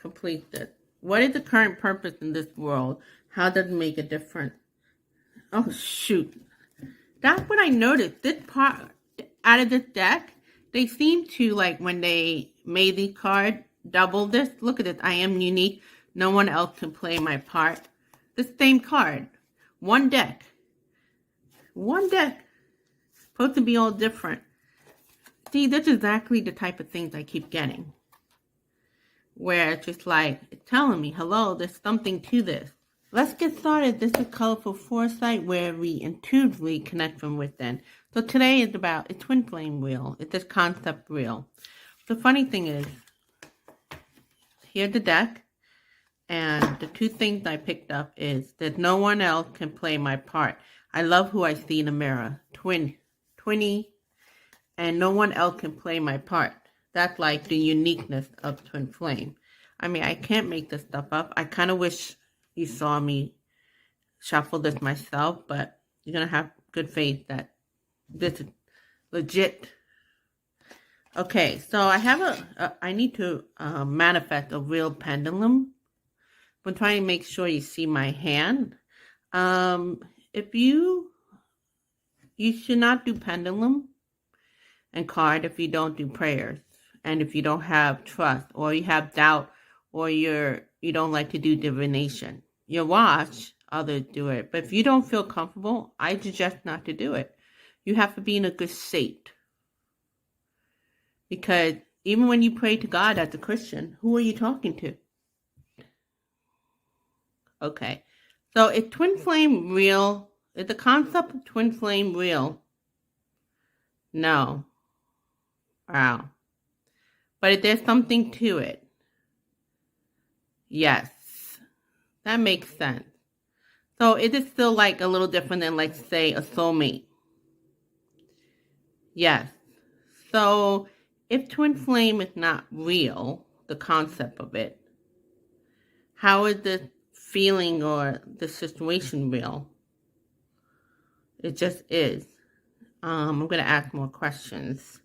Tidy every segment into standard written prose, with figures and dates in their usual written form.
complete this. What is the current purpose in this world? How does it make a difference? Oh, shoot. That's what I noticed. This part, out of this deck, they seem to, like, when they made the card, double this. Look at this. I am unique. No one else can play my part. The same card. One deck. One deck. Supposed to be all different. See, that's exactly the type of things I keep getting. Where it's just like, it's telling me, hello, there's something to this. Let's get started. This is Colorful Foresight, where we intuitively connect from within. So today is about a twin flame wheel. It's this concept wheel. The funny thing is, here's the deck, and the two things I picked up is that no one else can play my part. I love who I see in the mirror. Twinny, and no one else can play my part. That's like the uniqueness of twin flame. I mean, I can't make this stuff up. I kind of wish you saw me shuffle this myself, but you're going to have good faith that this is legit. Okay, so I have I need to manifest a real pendulum. I'm trying to make sure you see my hand. If you should not do pendulum and card if you don't do prayers, and if you don't have trust, or you have doubt, or you don't like to do divination. You watch others do it, but if you don't feel comfortable, I suggest not to do it. You have to be in a good state. Because even when you pray to God as a Christian, who are you talking to? Okay, so is twin flame real? Is the concept of twin flame real? No. Wow. But is there something to it? Yes. That makes sense. So is it still like a little different than, like, say, a soulmate? Yes. So if twin flame is not real, the concept of it, how is the feeling or the situation real? It just is. I'm going to ask more questions.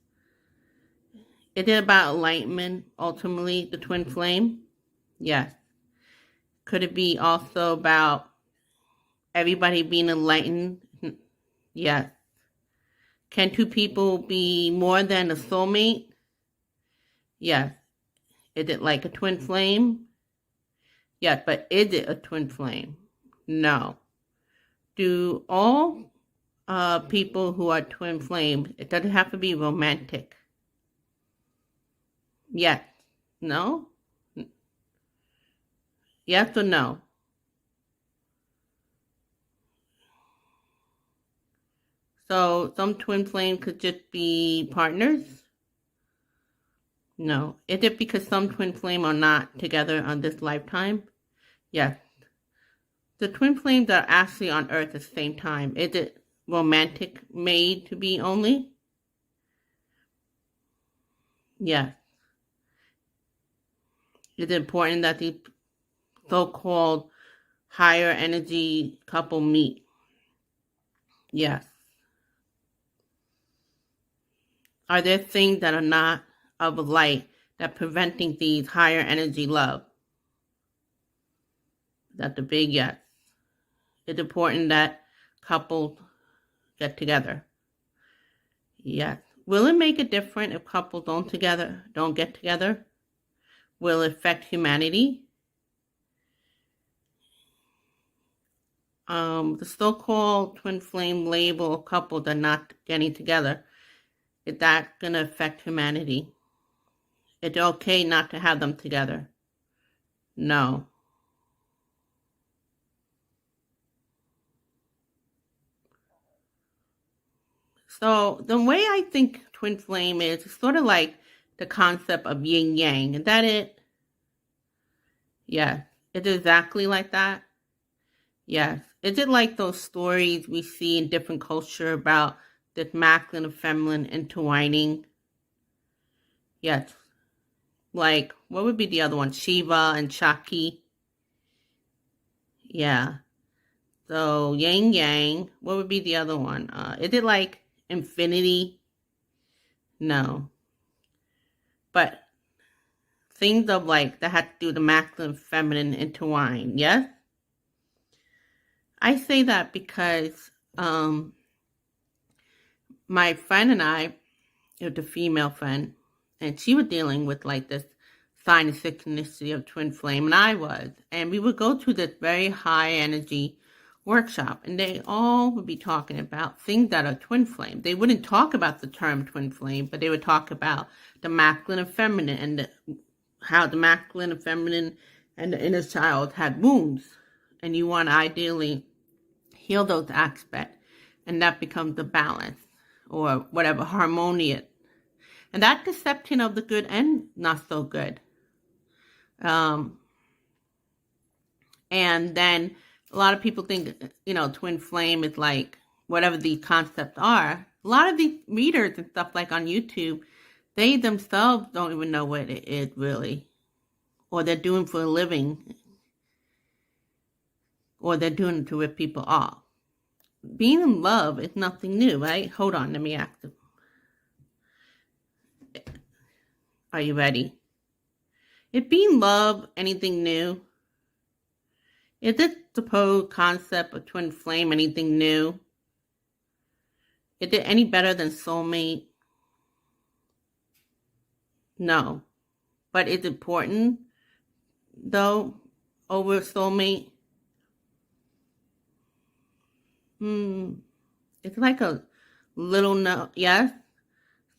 Is it about enlightenment, ultimately, the twin flame? Yes. Could it be also about everybody being enlightened? Yes. Can two people be more than a soulmate? Yes. Is it like a twin flame? Yes, but is it a twin flame? No. Do all people who are twin flames, it doesn't have to be romantic. Yes. No? Yes or no? So some twin flames could just be partners? No. Is it because some twin flame are not together on this lifetime? Yes. The twin flames are actually on Earth at the same time. Is it romantic made to be only? Yes. Is it important that the so-called higher energy couple meet? Yes. Are there things that are not of light that preventing these higher energy love? That's a big yes. It's important that couples get together. Yes. Will it make a difference if couples don't get together? Will it affect humanity? The so-called twin flame label of couples that are not getting together, is that going to affect humanity? Is it okay not to have them together? No. So the way I think twin flame is sort of like the concept of yin yang. Is that it? Yes. Is it exactly like that? Yes. Is it like those stories we see in different culture about this masculine and feminine intertwining? Yes. Like, what would be the other one? Shiva and Shakti? Yeah. So, yin yang. What would be the other one? Is it like infinity? No. But things of like that had to do with the masculine and feminine intertwined. Yes? I say that because my friend and I, the female friend, and she was dealing with like this sign of synchronicity of twin flame, and I was. And we would go to this very high energy workshop, and they all would be talking about things that are twin flame. They wouldn't talk about the term twin flame, but they would talk about the masculine and feminine, and how the masculine and feminine and the inner child had wounds. And you want to ideally heal those aspects, and that becomes the balance, or whatever, harmonious. And that deception of the good and not so good. And then a lot of people think, twin flame is like whatever these concepts are. A lot of these readers and stuff like on YouTube, they themselves don't even know what it is really. Or they're doing for a living. Or they're doing it to rip people off. Being in love is nothing new, right? Hold on, let me ask them. Are you ready? Is being love anything new? Is this supposed concept of twin flame anything new? Is it any better than soulmate? No. But it's important, though, over soulmate? It's like a little no, yes?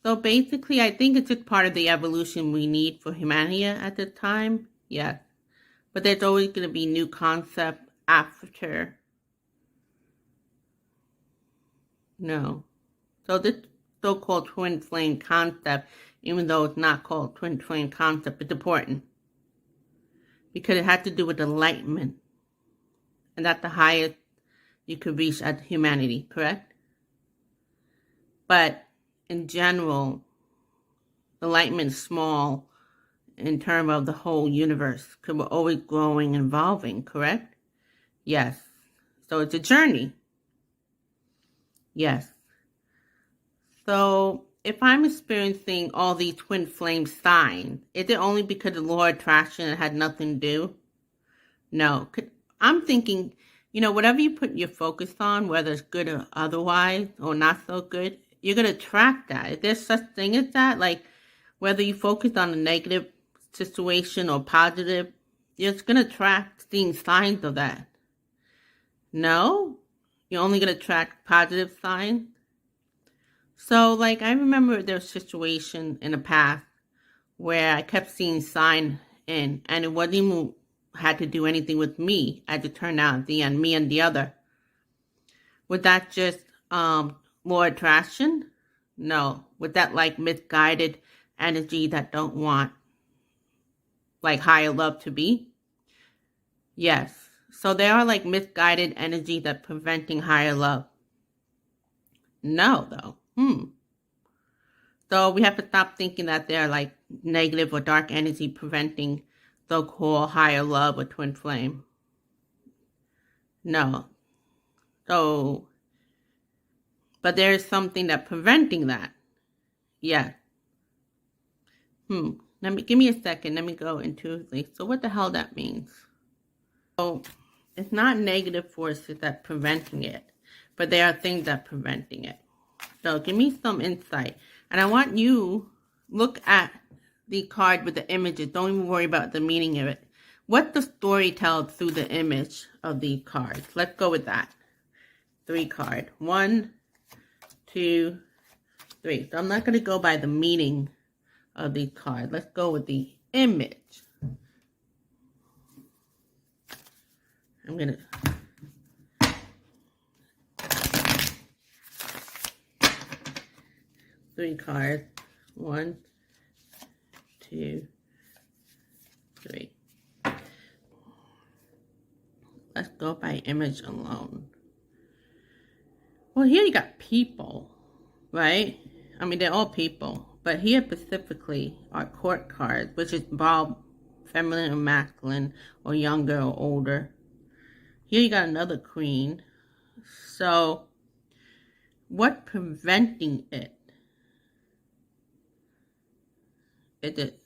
So basically, I think it's just part of the evolution we need for humanity at this time. Yes. But there's always going to be new concept after. No. So this so-called twin flame concept, even though it's not called twin flame concept, it's important. Because it has to do with enlightenment. And that's the highest you could reach as humanity, correct? But in general, enlightenment is small in terms of the whole universe, because we're always growing and evolving, correct? Yes. So it's a journey. Yes. So if I'm experiencing all these twin flame signs, is it only because the law of attraction had nothing to do? No. I'm thinking, whatever you put your focus on, whether it's good or otherwise, or not so good, you're going to attract that. Is there such thing as that? Like, whether you focus on a negative situation or positive, you're just going to attract seeing signs of that. No? You're only going to attract positive signs? So, like, I remember there was a situation in the past where I kept seeing signs in, and it wasn't even had to do anything with me, as it turned out at the end, me and the other. Was that just law of attraction? No. Was that like misguided energy that don't want like higher love to be? Yes. So they are like misguided energy that preventing higher love. No, though. So we have to stop thinking that they're like negative or dark energy preventing so-called higher love or twin flame. No. So, but there is something that preventing that. Yes. Give me a second. Let me go into this. So what the hell that means? So it's not negative forces that preventing it, but there are things that preventing it. So give me some insight. And I want you look at the card with the images. Don't even worry about the meaning of it. What the story tells through the image of the cards. Let's go with that. 3 cards. 1, 2, 3. So I'm not going to go by the meaning of the card. Let's go with the image. I'm going to... 3 cards. 1, 2, 3. Let's go by image alone. Well, here you got people, right? I mean, they're all people. But here specifically are court cards, which is involve feminine or masculine, or younger or older. Here you got another queen. So, what preventing it? Is it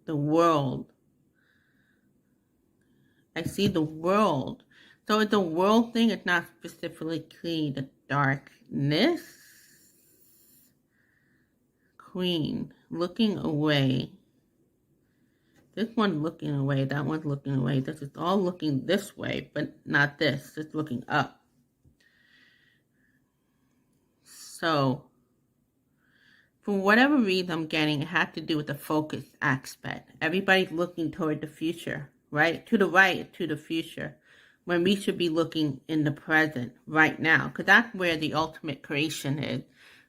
the world. I see the world. So it's a world thing. It's not specifically the darkness. Queen, looking away. This one's looking away. That one's looking away. This is all looking this way, but not this. It's looking up. So, for whatever reason I'm getting, it had to do with the focus aspect. Everybody's looking toward the future, right? To the right, to the future. When we should be looking in the present, right now. Because that's where the ultimate creation is.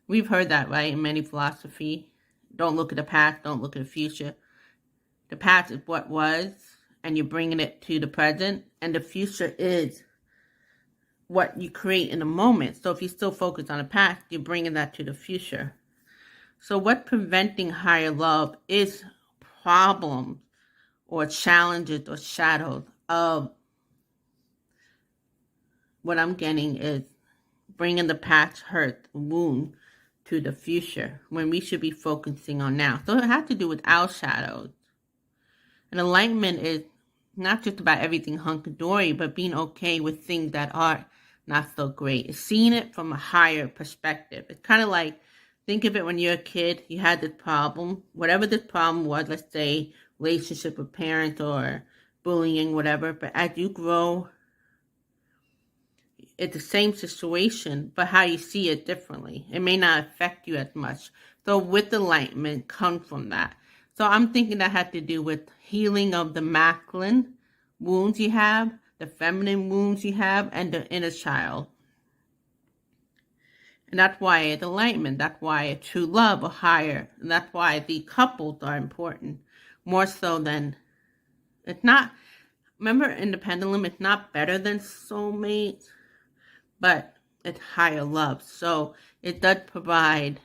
We've heard that, right, in many philosophy. Don't look at the past, don't look at the future. The past is what was, and you're bringing it to the present. And the future is what you create in the moment. So if you still focus on the past, you're bringing that to the future. So what's preventing higher love is problems or challenges or shadows of what I'm getting is bringing the past hurt, wound to the future when we should be focusing on now. So it has to do with our shadows. And enlightenment is not just about everything hunky-dory, but being okay with things that are not so great. It's seeing it from a higher perspective. It's kind of like, think of it when you're a kid, you had this problem. Whatever this problem was, let's say relationship with parents or bullying, whatever. But as you grow, it's the same situation, but how you see it differently. It may not affect you as much. So with enlightenment comes from that. So I'm thinking that had to do with healing of the masculine wounds you have, the feminine wounds you have, and the inner child. And that's why it's enlightenment. That's why it's true love or higher. And that's why the couples are important. More so than, it's not, remember in the pendulum, it's not better than soulmates, but it's higher love. So it does provide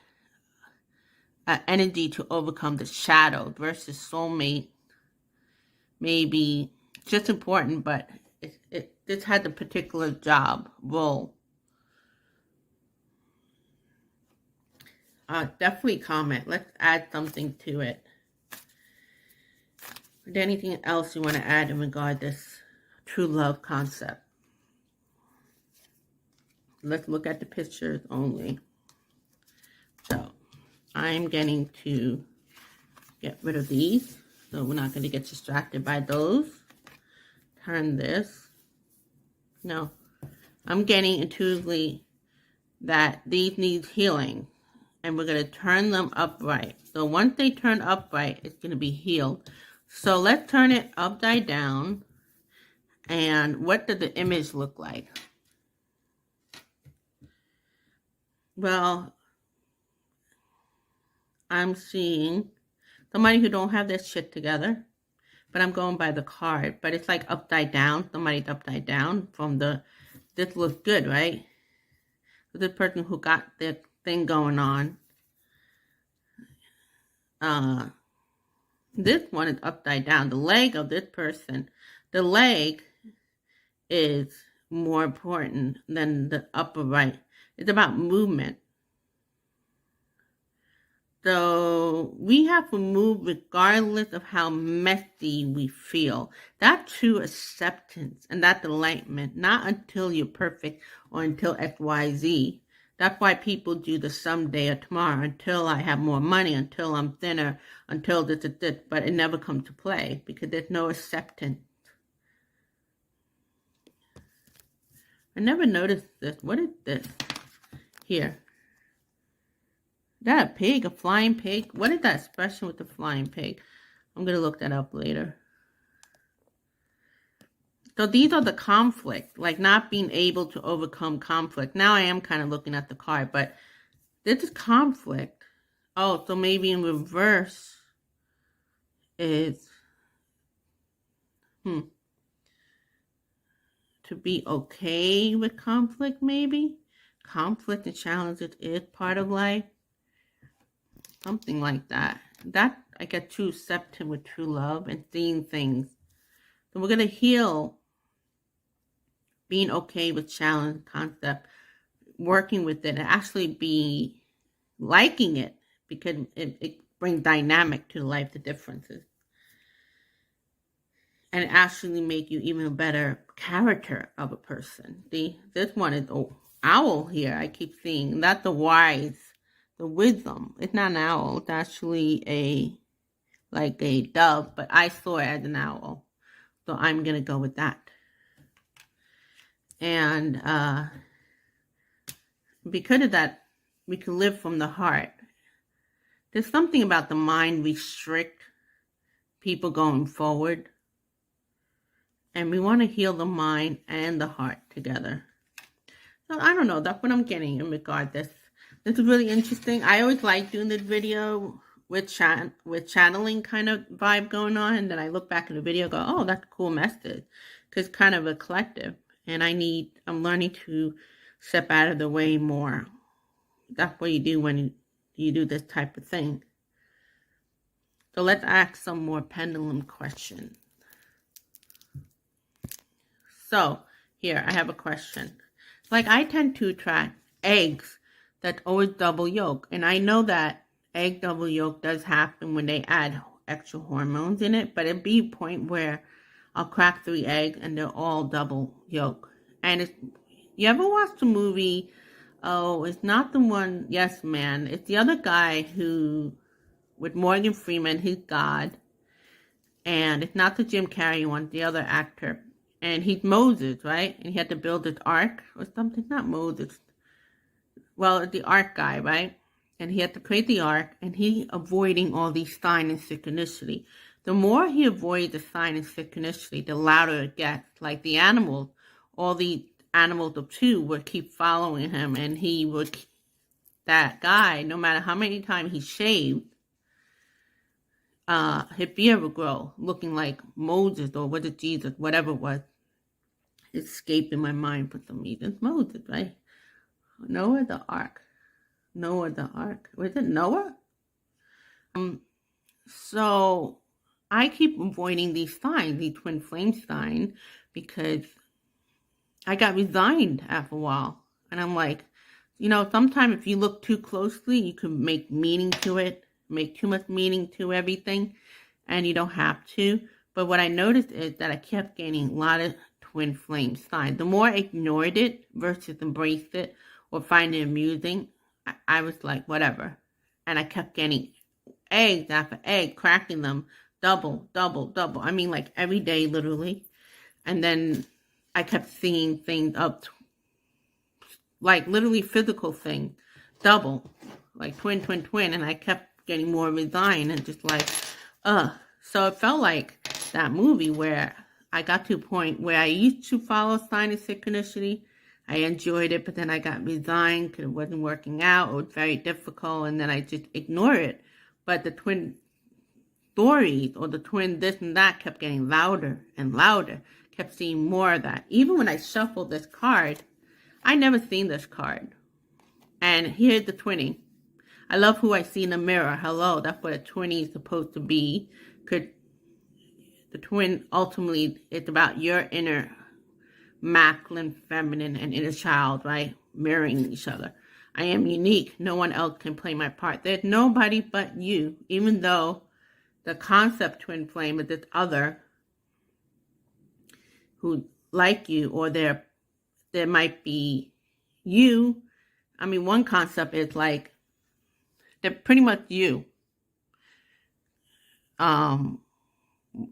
energy to overcome the shadow versus soulmate. Maybe just important, but this had a particular job, role. Definitely comment. Let's add something to it. Is there anything else you want to add in regard to this true love concept? Let's look at the pictures only. So I'm getting to get rid of these. So we're not going to get distracted by those. Turn this. No. I'm getting intuitively that these need healing. And we're going to turn them upright. So once they turn upright, it's going to be healed. So let's turn it upside down. And what does the image look like? Well, I'm seeing somebody who don't have their shit together, but I'm going by the card. But it's like upside down. Somebody's upside down from the, this looks good, right? So this person who got their thing going on. This one is upside down. The leg of this person, the leg is more important than the upper right. It's about movement. So we have to move regardless of how messy we feel. That's true acceptance and that's enlightenment. Not until you're perfect or until XYZ. That's why people do the someday or tomorrow, until I have more money, until I'm thinner, until this. But it never comes to play because there's no acceptance. I never noticed this. What is this? Here. Is that a pig? A flying pig? What is that expression with the flying pig? I'm going to look that up later. So these are the conflict, like not being able to overcome conflict. Now I am kind of looking at the card, but this is conflict. Oh, so maybe in reverse is to be okay with conflict, maybe. Conflict and challenges is part of life. Something like that. That I get true acceptance with true love and seeing things. So we're going to heal being okay with challenge concept, working with it, and actually be liking it because it brings dynamic to life, the differences. and actually make you even a better character of a person. This one is the owl here. I keep seeing, not the wise, the wisdom. It's not an owl. It's actually like a dove, but I saw it as an owl. So I'm going to go with that. And because of that, we can live from the heart. There's something about the mind restrict people going forward. And we want to heal the mind and the heart together. So I don't know. That's what I'm getting in regard to this. This is really interesting. I always like doing this video with channeling kind of vibe going on. And then I look back in the video and go, oh, that's a cool message. Because it's kind of a collective. And I'm learning to step out of the way more. That's what you do when you do this type of thing. So let's ask some more pendulum questions. So, here, I have a question. Like, I tend to attract eggs that always double yolk. And I know that egg double yolk does happen when they add extra hormones in it. But it'd be a point where I'll crack 3 eggs and they're all double yolk. And you ever watched the movie, it's not the one, Yes Man. It's the other guy with Morgan Freeman, he's God. And it's not the Jim Carrey one, the other actor. And he's Moses, right? And he had to build this ark or something. Not Moses. Well, the ark guy, right? And he had to create the ark. And he avoiding all these signs and synchronicity. The more he avoids the sign and synchronicity, the louder it gets. Like the animals, all the animals of 2 would keep following him. And that guy, no matter how many times he shaved, his beard would grow, looking like Moses, or was it Jesus, whatever it was. It's escaping my mind for some reason. It's Moses, right? Noah the ark. Was it Noah? So I keep avoiding these signs, these twin flame signs, because I got resigned after a while. And I'm like, sometimes if you look too closely, you can make meaning to it, make too much meaning to everything, and you don't have to. But what I noticed is that I kept getting a lot of twin flame signs. The more I ignored it versus embraced it or find it amusing, I was like, whatever. And I kept getting eggs after egg, cracking them, double. I mean, like every day, literally. And then I kept seeing things up, like literally physical things, double, like twin. And I kept getting more resigned and just like, So it felt like that movie where I got to a point where I used to follow sign and synchronicity. I enjoyed it, but then I got resigned because it wasn't working out. It was very difficult, and then I just ignored it. But the twin stories or the twin this and that kept getting louder and louder. Kept seeing more of that. Even when I shuffled this card, I never seen this card. And here's the twinning. I love who I see in the mirror. Hello, that's what a twinning is supposed to be. The twin ultimately is about your inner masculine, feminine, and inner child, right? Mirroring each other. I am unique. No one else can play my part. There's nobody but you. Even though the concept twin flame is this other who like you, or there might be you. I mean, one concept is like they're pretty much you.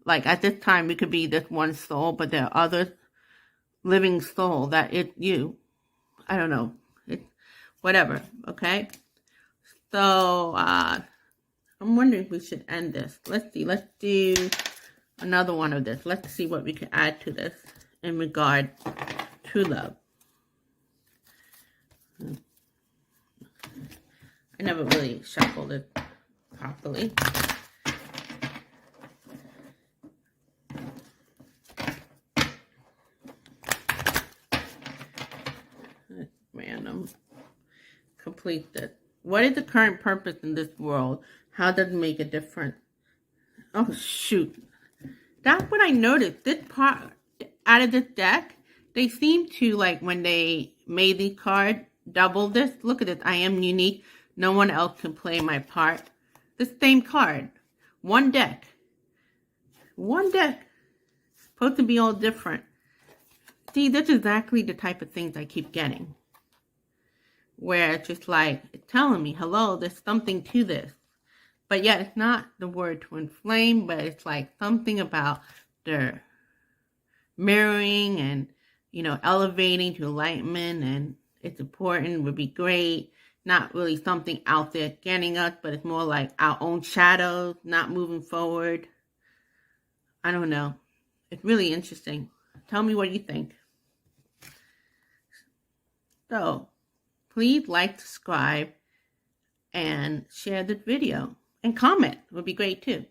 Like at this time, we could be this one soul, but there are other living soul that it's you. I don't know. It's whatever. Okay. So I'm wondering if we should end this. Let's see. Let's do another one of this. Let's see what we can add to this in regard to love. I never really shuffled it properly. Random. Complete this. What is the current purpose in this world? How does it make a difference? Oh, shoot. That's what I noticed. This part, out of this deck, they seem to, like, when they made the card, double this. Look at this. I am unique. No one else can play my part. The same card. One deck. One deck. supposed to be all different. See, that's exactly the type of things I keep getting. Where it's just like, it's telling me, hello, there's something to this. But yet it's not the word to inflame, but it's like something about the mirroring and, you know, elevating to enlightenment, and it's important, would be great. Not really something out there getting us, but it's more like our own shadows, not moving forward. I don't know. It's really interesting. Tell me what you think. So, please like, subscribe, and share this video. And comment would be great too.